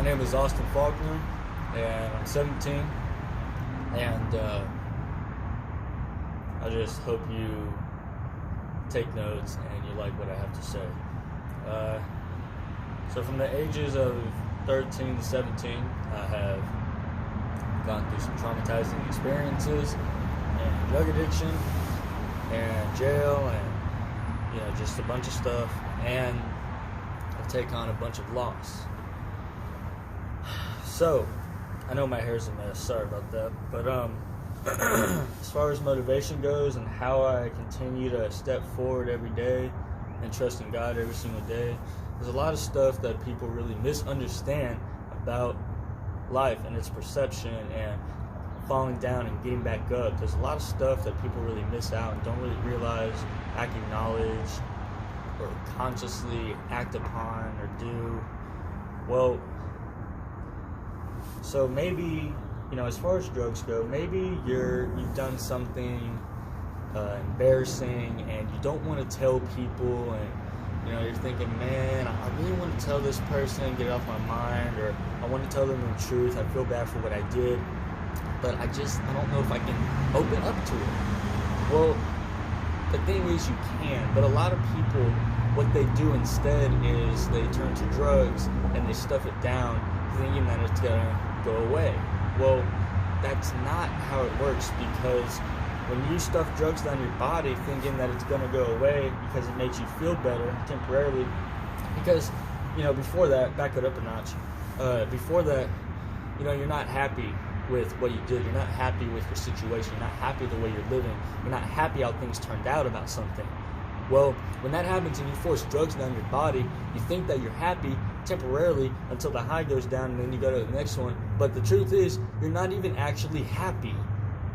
name is Austin Faulkner, and I'm 17, and I just hope you take notes and you like what I have to say. So from the ages of 13 to 17, I have gone through some traumatizing experiences, and drug addiction, and jail, and just a bunch of stuff, and I've taken on a bunch of loss. So, I know my hair's a mess, sorry about that, but as far as motivation goes and how I continue to step forward every day and trust in God every single day, there's a lot of stuff that people really misunderstand about life and its perception and falling down and getting back up. There's a lot of stuff that people really miss out and don't really realize, acknowledge, or consciously act upon or do. Well, so maybe, as far as drugs go, maybe you've done something embarrassing and you don't want to tell people, and you're thinking, man, I really want to tell this person, get it off my mind, or I want to tell them the truth. I feel bad for what I did, but I don't know if I can open up to it. Well, the thing is, you can, but a lot of people, what they do instead is they turn to drugs and they stuff it down, thinking that it's gonna go away. Well, that's not how it works, because when you stuff drugs down your body thinking that it's gonna go away because it makes you feel better temporarily, because before that, back it up a notch, before that, you're not happy with what you did, you're not happy with your situation, you're not happy the way you're living, you're not happy how things turned out about something. Well, when that happens and you force drugs down your body, you think that you're happy temporarily until the high goes down, and then you go to the next one. But the truth is, you're not even actually happy.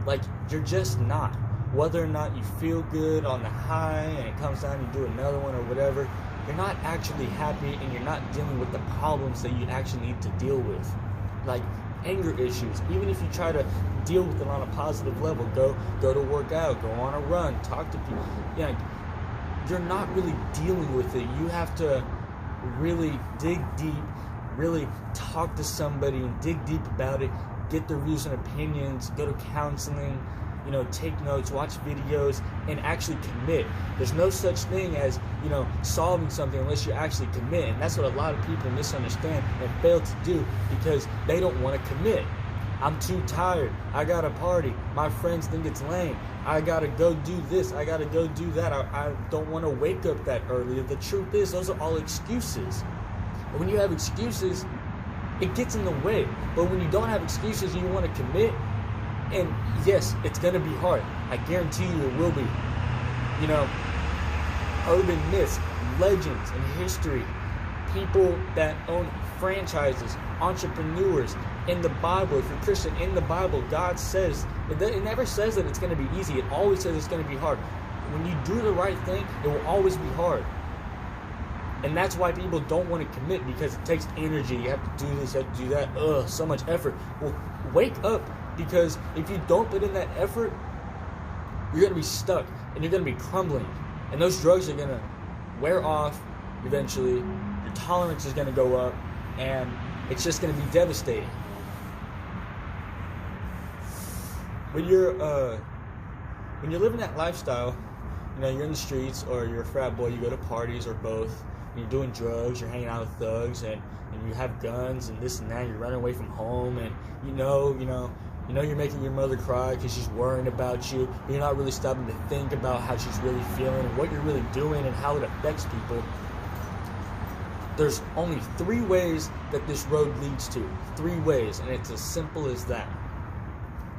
Like, you're just not. Whether or not you feel good on the high and it comes down and you do another one or whatever, you're not actually happy, and you're not dealing with the problems that you actually need to deal with. Like anger issues. Even if you try to deal with it on a positive level, go to work out, go on a run, talk to people. You're not really dealing with it. You have to really dig deep, really talk to somebody and dig deep about it, get their views and opinions, go to counseling, take notes, watch videos, and actually commit. There's no such thing as, solving something unless you actually commit. And that's what a lot of people misunderstand and fail to do, because they don't want to commit. I'm too tired. I gotta party. My friends think it's lame. I gotta go do this. I gotta go do that. I don't want to wake up that early. The truth is, those are all excuses. And when you have excuses, it gets in the way. But when you don't have excuses and you want to commit, and yes, it's gonna be hard. I guarantee you it will be. Urban myths, legends, and history, people that own franchises, entrepreneurs. In the Bible, if you're Christian, in the Bible, God says, it never says that it's going to be easy. It always says it's going to be hard. When you do the right thing, it will always be hard. And that's why people don't want to commit, because it takes energy. You have to do this, you have to do that. So much effort. Well, wake up, because if you don't put in that effort, you're going to be stuck, and you're going to be crumbling. And those drugs are going to wear off eventually. Your tolerance is going to go up, and it's just going to be devastating. When you're living that lifestyle, you're in the streets, or you're a frat boy, you go to parties, or both, and you're doing drugs, you're hanging out with thugs, and you have guns and this and that, you're running away from home, and you're making your mother cry because she's worrying about you, but you're not really stopping to think about how she's really feeling and what you're really doing and how it affects people. There's only 3 ways that this road leads to. 3 ways, and it's as simple as that.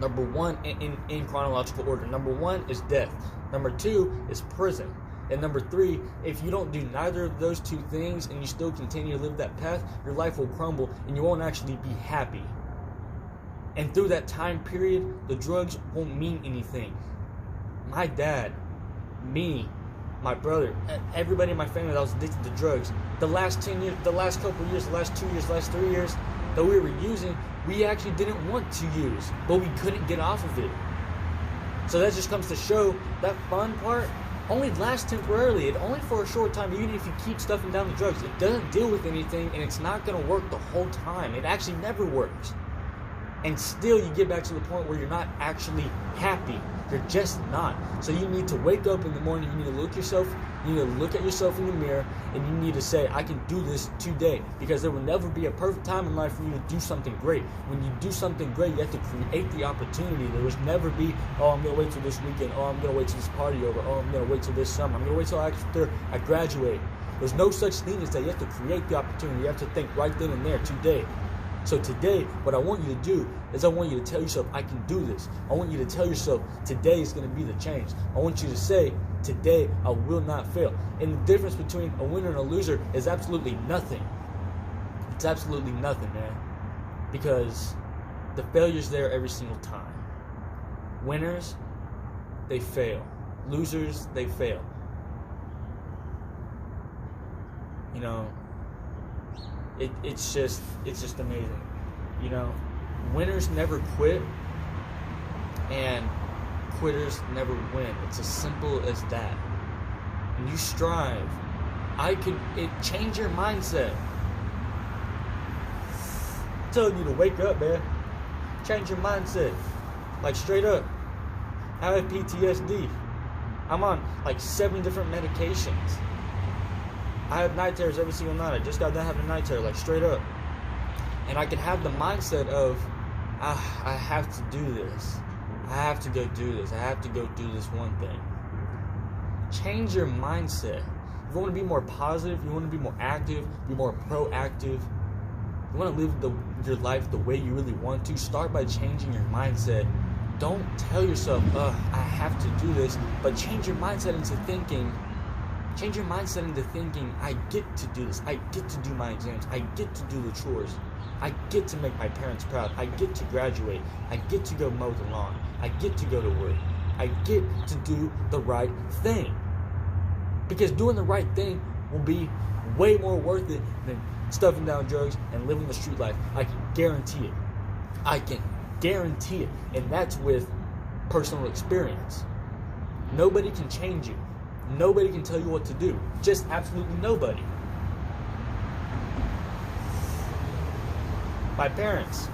Number 1, in chronological order. Number 1 is death. Number 2 is prison. And number 3, if you don't do neither of those 2 things and you still continue to live that path, your life will crumble and you won't actually be happy. And through that time period, the drugs won't mean anything. My dad, me, my brother, everybody in my family that was addicted to drugs, the last 10 years, the last couple years, the last 2 years, the last 3 years that we were using, we actually didn't want to use, but we couldn't get off of it. So that just comes to show that fun part only lasts temporarily. It only for a short time. Even if you keep stuffing down the drugs, it doesn't deal with anything, and it's not going to work the whole time. It actually never works. And still you get back to the point where you're not actually happy. You're just not. So you need to wake up in the morning, you need to look at yourself in the mirror, and you need to say, I can do this today. Because there will never be a perfect time in life for you to do something great. When you do something great, you have to create the opportunity. There will never be, oh, I'm going to wait till this weekend, oh, I'm going to wait till this party over, oh, I'm going to wait till this summer, I'm going to wait till after I graduate. There's no such thing as that. You have to create the opportunity. You have to think right then and there, today. So today, what I want you to do is I want you to tell yourself, I can do this. I want you to tell yourself, today is going to be the change. I want you to say, today I will not fail. And the difference between a winner and a loser is absolutely nothing. It's absolutely nothing, man. Because the failure's there every single time. Winners, they fail. Losers, they fail. You know, it's just amazing. You know, winners never quit, and quitters never win. It's as simple as that. And you strive. Change your mindset. I'm telling you to wake up, man. Change your mindset. Like, straight up. I have PTSD. I'm on like 7 different medications. I have night terrors every single night. I just got done having a night terror, like, straight up. And I can have the mindset of, I have to do this. I have to go do this. I have to go do this one thing. Change your mindset. If you want to be more positive, you want to be more active, be more proactive, you want to live your life the way you really want to, start by changing your mindset. Don't tell yourself, I have to do this, but change your mindset into thinking, I get to do this. I get to do my exams. I get to do the chores. I get to make my parents proud. I get to graduate. I get to go mow the lawn. I get to go to work. I get to do the right thing. Because doing the right thing will be way more worth it than stuffing down drugs and living the street life. I can guarantee it. I can guarantee it. And that's with personal experience. Nobody can change you. Nobody can tell you what to do. Just absolutely nobody. My parents,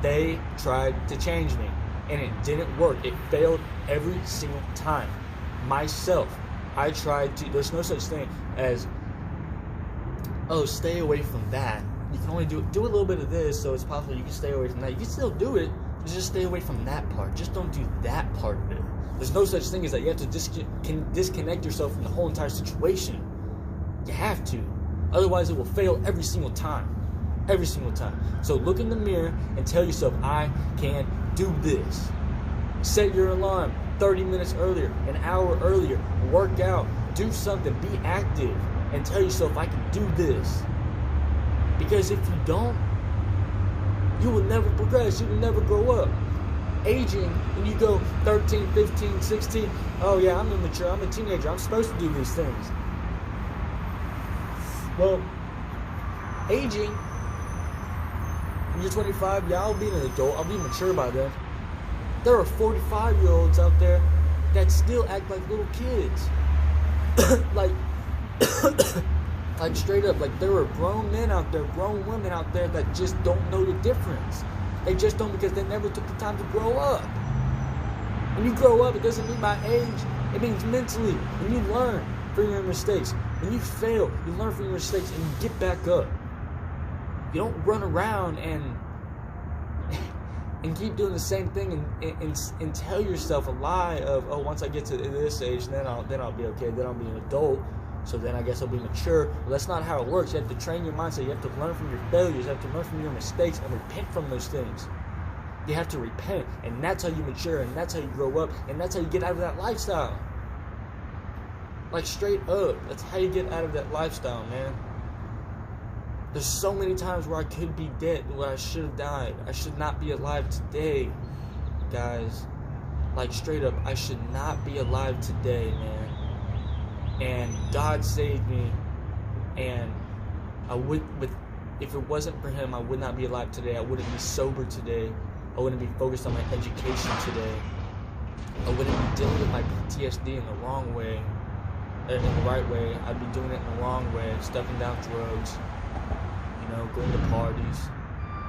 they tried to change me, and it didn't work. It failed every single time. Myself, I tried to, there's no such thing as, oh, stay away from that. You can only do a little bit of this, so it's possible you can stay away from that. You can still do it, just stay away from that part. Just don't do that part of it. There's no such thing as that. You have to disconnect yourself from the whole entire situation. You have to. Otherwise, it will fail every single time. Every single time. So look in the mirror and tell yourself, I can do this. Set your alarm 30 minutes earlier, an hour earlier. Work out. Do something. Be active. And tell yourself, I can do this. Because if you don't, you will never progress. You will never grow up. Aging, when you go 13, 15, 16, oh yeah, I'm immature, I'm a teenager, I'm supposed to do these things. Well, aging, when you're 25, yeah, I'll be an adult, I'll be mature by then. There are 45-year-olds out there that still act like little kids. like straight up, like there are grown men out there, grown women out there that just don't know the difference. They just don't, because they never took the time to grow up. When you grow up, it doesn't mean by age. It means mentally. When you learn from your mistakes. When you fail, you learn from your mistakes and you get back up. You don't run around and keep doing the same thing and tell yourself a lie of, oh, once I get to this age, then I'll be okay. Then I'll be an adult. So then I guess I'll be mature. Well, that's not how it works. You have to train your mindset. You have to learn from your failures. You have to learn from your mistakes and repent from those things. You have to repent, and that's how you mature, and that's how you grow up, and that's how you get out of that lifestyle. Like, straight up, that's how you get out of that lifestyle, man. There's so many times where I could be dead, where I should have died. I should not be alive today, guys. Like, straight up, I should not be alive today, man. And God saved me, and if it wasn't for Him, I would not be alive today. I wouldn't be sober today. I wouldn't be focused on my education today. I wouldn't be dealing with my PTSD in the wrong way, in the right way. I'd be doing it in the wrong way, stepping down drugs, going to parties,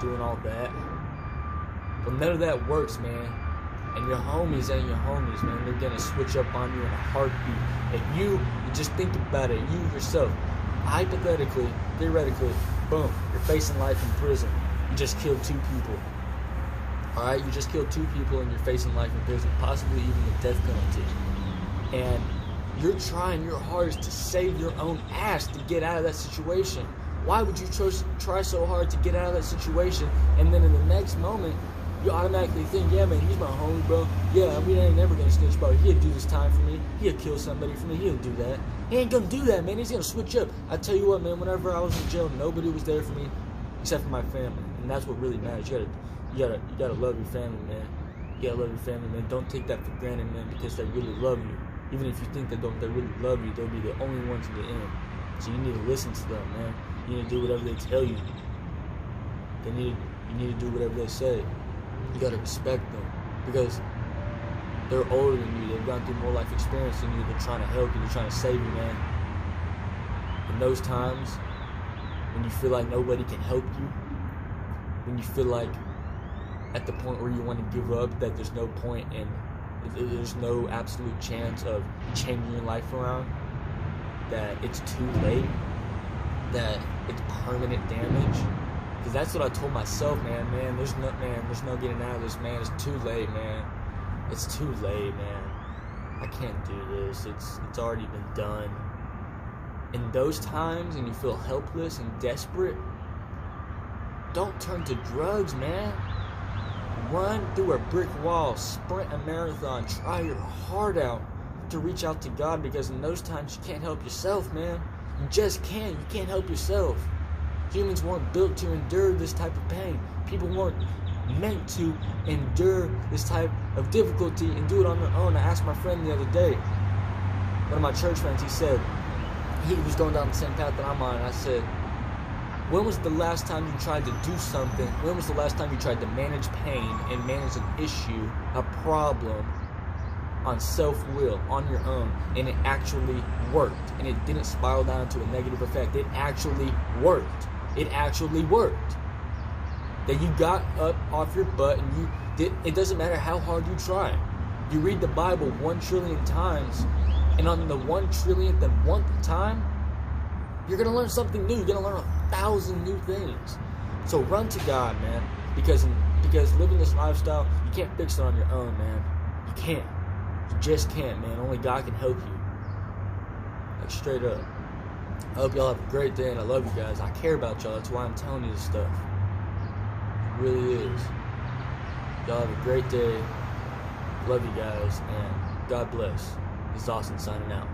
doing all that. But none of that works, man. And your homies ain't your homies, man. They're gonna switch up on you in a heartbeat. If you just think about it, you yourself, hypothetically, theoretically, boom, you're facing life in prison. You just killed 2 people. Alright, you just killed 2 people and you're facing life in prison, possibly even the death penalty. And you're trying your hardest to save your own ass to get out of that situation. Why would you try so hard to get out of that situation, and then in the next moment, you automatically think, yeah, man, he's my homie, bro. Yeah, we ain't never gonna snitch, bro. He'll do this time for me. He'll kill somebody for me. He'll do that. He ain't gonna do that, man. He's gonna switch up. I tell you what, man, whenever I was in jail, nobody was there for me except for my family. And that's what really matters. You gotta love your family, man. You gotta love your family, man. Don't take that for granted, man, because they really love you. Even if you think they really love you, they'll be the only ones in the end. So you need to listen to them, man. You need to do whatever they tell you. You need to do whatever they say. You gotta respect them because they're older than you. They've gone through more life experience than you. They're trying to help you. They're trying to save you, man. In those times when you feel like nobody can help you, when you feel like at the point where you want to give up, that there's no point and there's no absolute chance of changing your life around, that it's too late, that it's permanent damage. Because that's what I told myself, man. There's no getting out of this, man. It's too late, man. It's too late, man. I can't do this. It's already been done. In those times, and you feel helpless and desperate, don't turn to drugs, man. Run through a brick wall, sprint a marathon, try your heart out to reach out to God, because in those times you can't help yourself, man. You just can't. You can't help yourself. Humans weren't built to endure this type of pain. People weren't meant to endure this type of difficulty and do it on their own. I asked my friend the other day, one of my church friends, he said, he was going down the same path that I'm on, and I said, when was the last time you tried to do something? When was the last time you tried to manage pain and manage an issue, a problem, on self-will, on your own, and it actually worked, and it didn't spiral down into a negative effect? It actually worked. It actually worked. That you got up off your butt and you did. It doesn't matter how hard you try. You read the Bible 1 trillion times, and on the 1 trillionth and 1th time, you're gonna learn something new. You're gonna learn 1,000 new things. So run to God, man, because living this lifestyle, you can't fix it on your own, man. You can't. You just can't, man. Only God can help you. Like, straight up. I hope y'all have a great day, and I love you guys. I care about y'all. That's why I'm telling you this stuff. It really is. Y'all have a great day. Love you guys, and God bless. This is Austin signing out.